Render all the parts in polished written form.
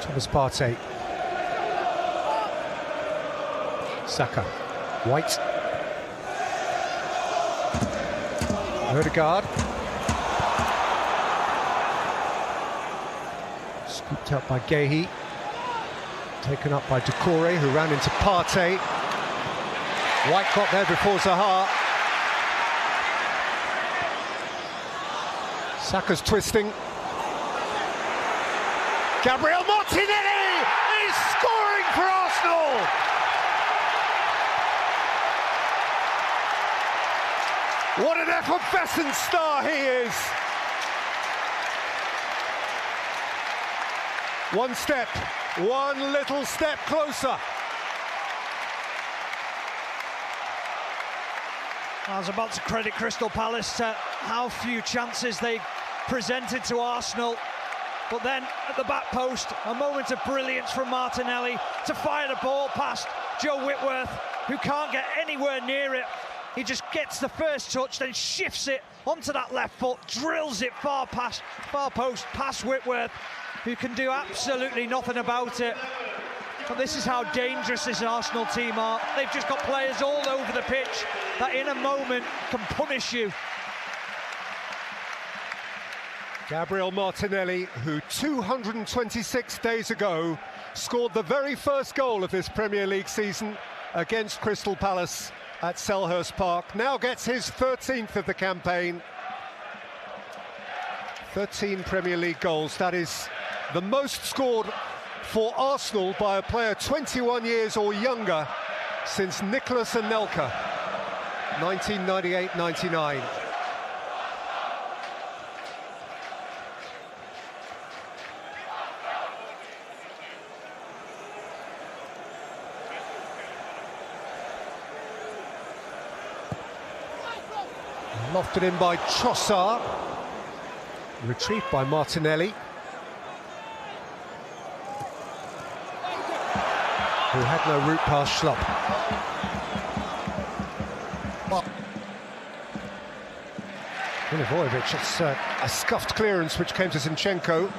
Thomas Partey. Saka. White. Ødegaard. Scooped out by Gehi. Taken up by Doucouré, who ran into Partey. White got there before Zaha. Saka's twisting. Gabriel Martinelli is scoring for Arsenal! What an effervescent star he is! One little step closer. I was about to credit Crystal Palace to how few chances they presented to Arsenal. But then, at the back post, a moment of brilliance from Martinelli to fire the ball past Joe Whitworth, who can't get anywhere near it. He just gets the first touch, then shifts it onto that left foot, drills it far post, past Whitworth, who can do absolutely nothing about it. But this is how dangerous this Arsenal team are. They've just got players all over the pitch that in a moment can punish you. Gabriel Martinelli, who 226 days ago scored the very first goal of this Premier League season against Crystal Palace at Selhurst Park, now gets his 13th of the campaign. 13 Premier League goals. That is the most scored for Arsenal by a player 21 years or younger since Nicolas Anelka, 1998-99. Lofted in by Trossard. Retrieved by Martinelli, who had no route past Schlupp. Milivojevic, it's a scuffed clearance which came to Zinchenko.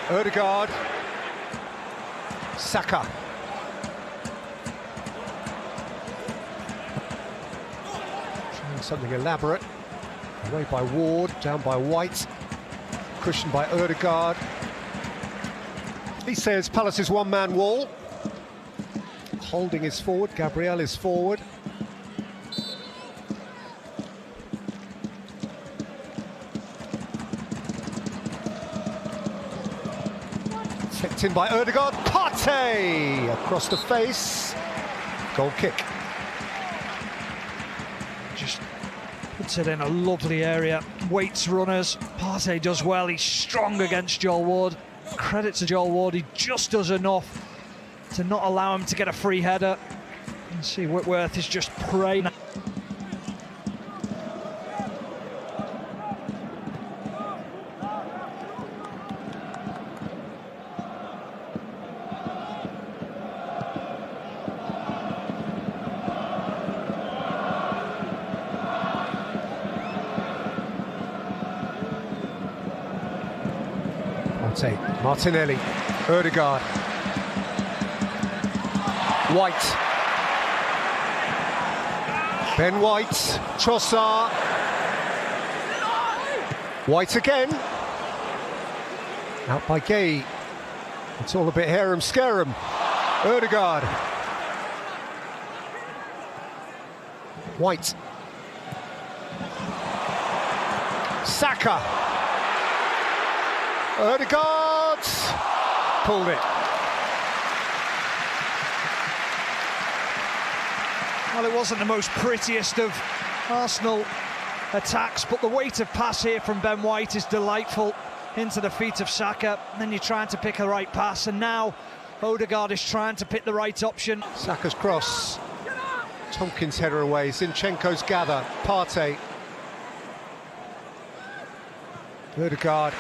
Ødegaard. Saka. Something elaborate. Away by Ward, down by White, cushioned by Ødegaard. He says Palace's one-man wall. Holding is forward, Gabriel is forward. Flicked in by Ødegaard. Partey across the face. Goal kick. Just puts it in a lovely area, waits runners. Partey does well, he's strong against Joel Ward. Credit to Joel Ward, he just does enough to not allow him to get a free header. You see Whitworth is just praying. Martinelli, Ødegaard, White, Ben White, Trossard, White again, out by Gay. It's all a bit harum-scarum. Ødegaard, White, Saka, Ødegaard. Pulled it. Well, it wasn't the most prettiest of Arsenal attacks, but the weight of pass here from Ben White is delightful into the feet of Saka. And then you're trying to pick the right pass, and now Ødegaard is trying to pick the right option. Saka's cross. Tompkins' header away. Zinchenko's gather. Partey. Ødegaard.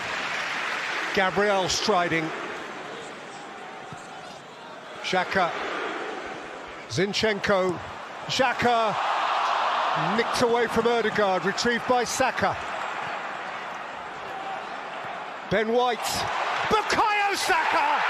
Gabriel striding. Xhaka. Zinchenko. Xhaka. Nicked away from Ødegaard. Retrieved by Saka. Ben White, Bukayo Saka!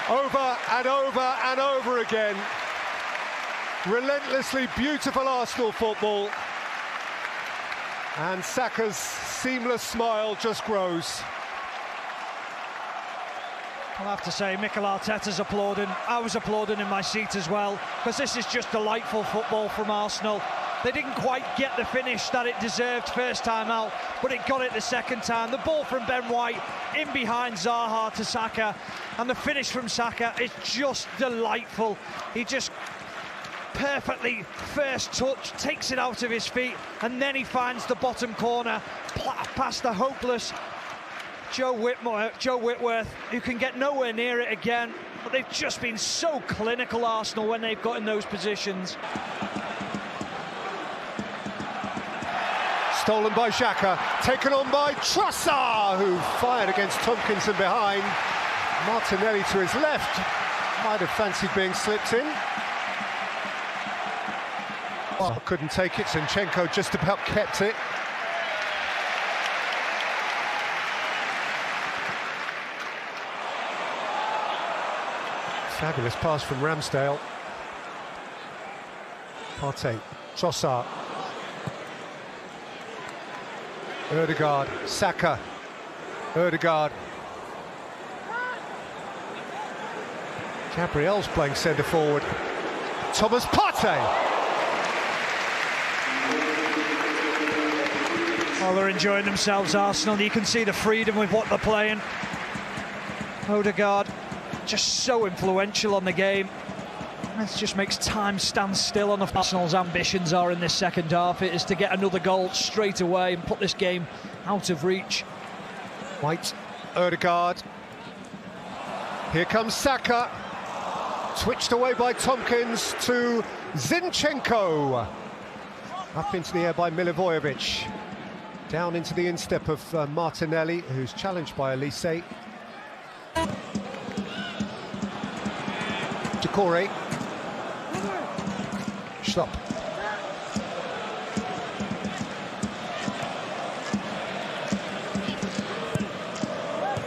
Over and over and over again. Relentlessly beautiful Arsenal football. And Saka's seamless smile just grows. I'll have to say, Mikel Arteta's applauding. I was applauding in my seat as well, because this is just delightful football from Arsenal. They didn't quite get the finish that it deserved first time out, but it got it the second time. The ball from Ben White in behind Zaha to Saka, and the finish from Saka is just delightful. He just perfectly, first touch, takes it out of his feet, and then he finds the bottom corner, past the hopeless Joe Whitworth, who can get nowhere near it again. But they've just been so clinical, Arsenal, when they've got in those positions. Stolen by Xhaka, taken on by Trossard, who fired against Tompkins and behind. Martinelli to his left, might have fancied being slipped in. Oh, couldn't take it, Zinchenko just about kept it. Fabulous pass from Ramsdale. Partey, Trossard. Ødegaard, Saka, Ødegaard. Gabriel's playing centre forward. Thomas Partey. Oh, they're enjoying themselves, Arsenal. You can see the freedom with what they're playing. Ødegaard, just so influential on the game. This just makes time stand still on the Arsenal's ambitions are in this second half. It is to get another goal straight away and put this game out of reach. White, Ødegaard. Here comes Saka. Twitched away by Tompkins to Zinchenko. Up into the air by Milivojevic. Down into the instep of Martinelli, who's challenged by Elise. Decore. Stop.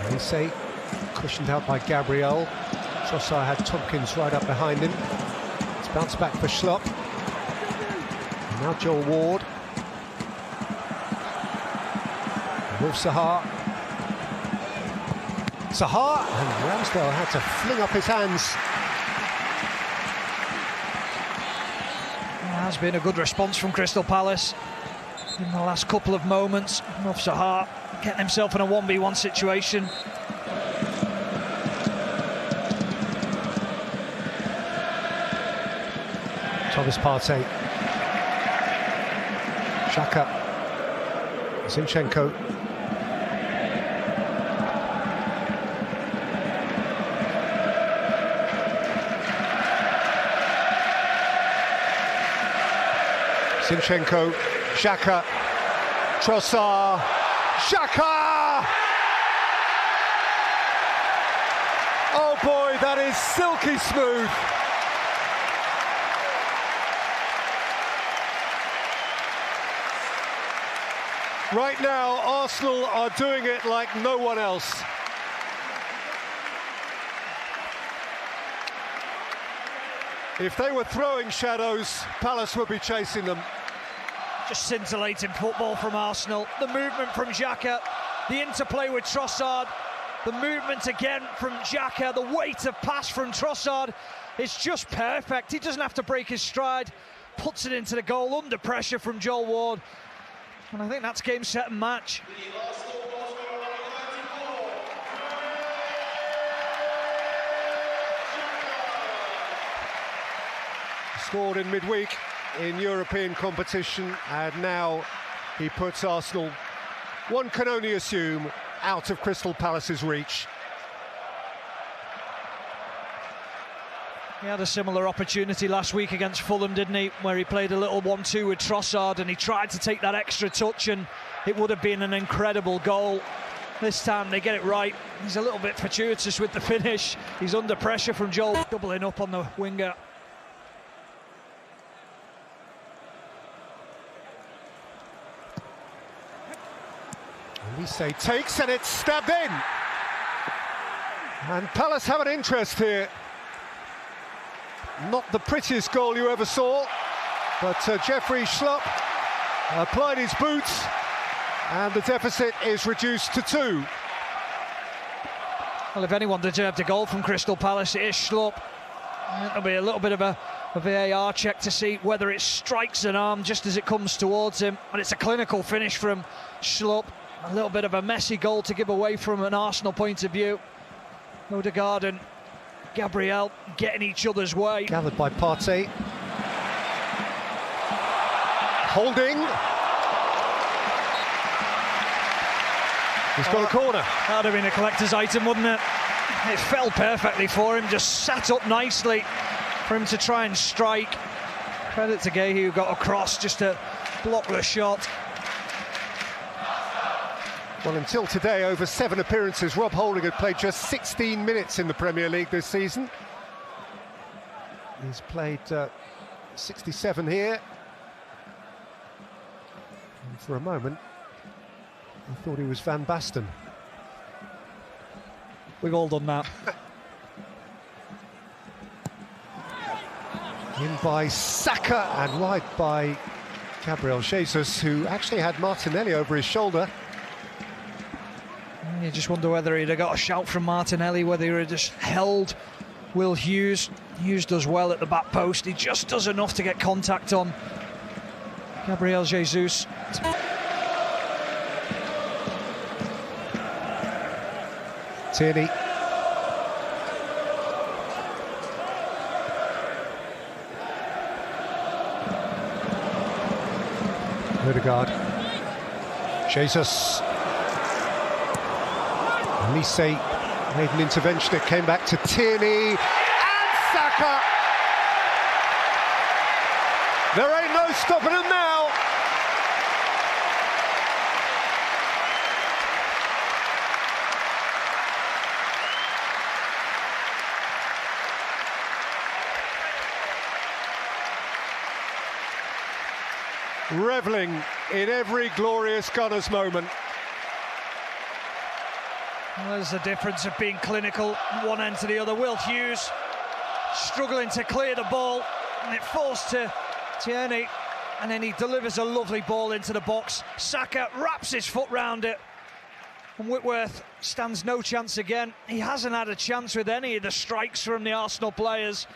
Elise cushioned out by Gabriel. Trossard had Tompkins right up behind him. It's bounced back for Schlupp. And now Joel Ward. Wolf Zaha. Zaha, and Ramsdale had to fling up his hands. There has been a good response from Crystal Palace in the last couple of moments. Wolf Zaha getting himself in a 1v1 situation. Thomas Partey. Xhaka. Zinchenko. Zinchenko, Xhaka, Trossard, Xhaka! Oh boy, that is silky smooth. Right now, Arsenal are doing it like no one else. If they were throwing shadows, Palace would be chasing them. Just scintillating football from Arsenal. The movement from Xhaka, the interplay with Trossard, the movement again from Xhaka, the weight of pass from Trossard is just perfect. He doesn't have to break his stride, puts it into the goal under pressure from Joel Ward. And I think that's game, set and match. Scored in midweek in European competition, and now he puts Arsenal, one can only assume, out of Crystal Palace's reach. He had a similar opportunity last week against Fulham, didn't he, where he played a little 1-2 with Trossard and he tried to take that extra touch and it would have been an incredible goal. This time they get it right. He's a little bit fortuitous with the finish. He's under pressure from Joel, doubling up on the winger. Lise takes and it's stabbed in. And Palace have an interest here. Not the prettiest goal you ever saw, but Jeffrey Schlupp applied his boots and the deficit is reduced to 2. Well, if anyone deserved a goal from Crystal Palace, it is Schlupp. There'll be a little bit of a VAR check to see whether it strikes an arm just as it comes towards him. And it's a clinical finish from Schlupp. A little bit of a messy goal to give away from an Arsenal point of view. Odegaard and Gabriel getting each other's way. Gathered by Partey. Holding. He's got a corner. That would have been a collector's item, wouldn't it? It fell perfectly for him, just sat up nicely for him to try and strike. Credit to Gay, who got across just to block the shot. Well, until today, over 7 appearances, Rob Holding had played just 16 minutes in the Premier League this season. He's played 67 here. And for a moment, I thought he was Van Basten. We've all done that. In by Saka and wide by Gabriel Jesus, who actually had Martinelli over his shoulder. You just wonder whether he'd have got a shout from Martinelli, whether he'd have just held Will Hughes. Hughes does well at the back post. He just does enough to get contact on Gabriel Jesus. Tierney. Odegaard. Jesus. Lise made an intervention, it came back to Tierney and Saka. There ain't no stopping him now. Revelling in every glorious Gunners moment. Well, there's the difference of being clinical one end to the other. Will Hughes struggling to clear the ball, and it falls to Tierney, and then he delivers a lovely ball into the box. Saka wraps his foot round it, and Whitworth stands no chance again. He hasn't had a chance with any of the strikes from the Arsenal players.